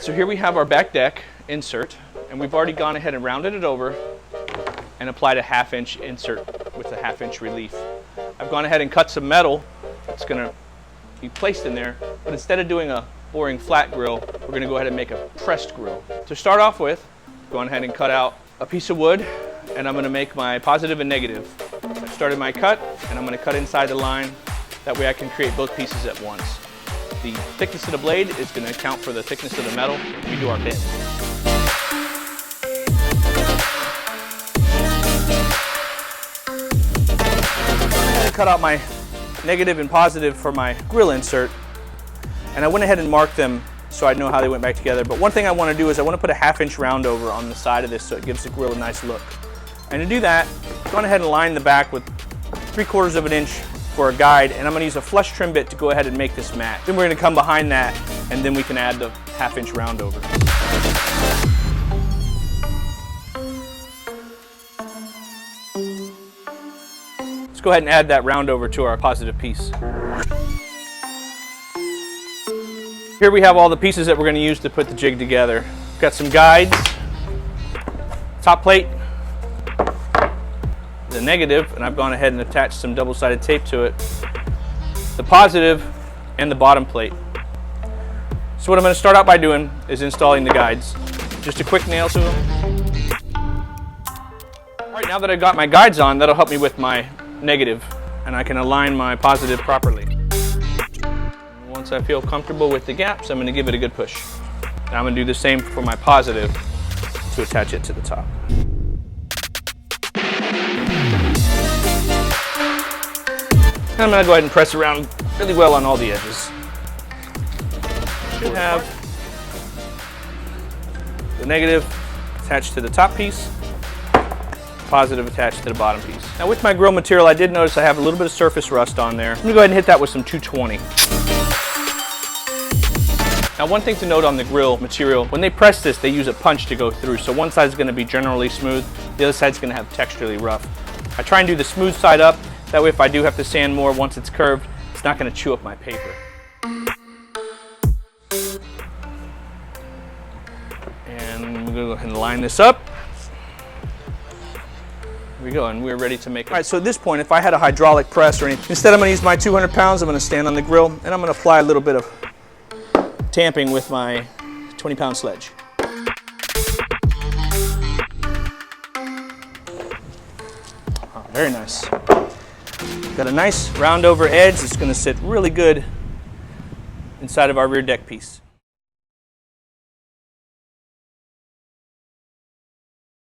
So here we have our back deck insert, and we've already gone ahead and rounded it over and applied a 1/2 inch insert with a 1/2 inch relief. I've gone ahead and cut some metal that's going to be placed in there, but instead of doing a boring flat grill, we're going to go ahead and make a pressed grill. To start off with, I've gone ahead and cut out a piece of wood, and I'm going to make my positive and negative. I've started my cut, and I'm going to cut inside the line. That way I can create both pieces at once. The thickness of the blade is going to account for the thickness of the metal when we do our bend. I'm going to cut out my negative and positive for my grill insert, and I went ahead and marked them so I know how they went back together. But one thing I want to do is I want to put a 1/2 inch round over on the side of this so it gives the grill a nice look. And to do that, I've gone ahead and line the back with 3/4 of an inch for a guide, and I'm going to use a flush trim bit to go ahead and make this match. Then we're going to come behind that, and then we can add the 1/2 inch round over. Let's go ahead and add that round over to our positive piece. Here we have all the pieces that we're going to use to put the jig together. We've got some guides, top plate, the negative, and I've gone ahead and attached some double-sided tape to it, the positive, and the bottom plate. So what I'm going to start out by doing is installing the guides. Just a quick nail to them. All right, now that I've got my guides on, that'll help me with my negative, and I can align my positive properly. Once I feel comfortable with the gaps, I'm going to give it a good push. And I'm going to do the same for my positive to attach it to the top. And I'm going to go ahead and press around really well on all the edges. Should have the negative attached to the top piece, positive attached to the bottom piece. Now with my grill material, I did notice I have a little bit of surface rust on there. I'm going to go ahead and hit that with some 220. Now one thing to note on the grill material, when they press this, they use a punch to go through. So one side is going to be generally smooth, the other side is going to have texturally rough. I try and do the smooth side up, that way if I do have to sand more once it's curved, it's not going to chew up my paper. And we're going to go ahead and line this up. Here we go, and we're ready to make it. All right, so at this point, if I had a hydraulic press or anything, instead I'm going to use my 200 pounds, I'm going to stand on the grill, and I'm going to apply a little bit of tamping with my 20-pound sledge. Oh, very nice. Got a nice round over edge that's going to sit really good inside of our rear deck piece.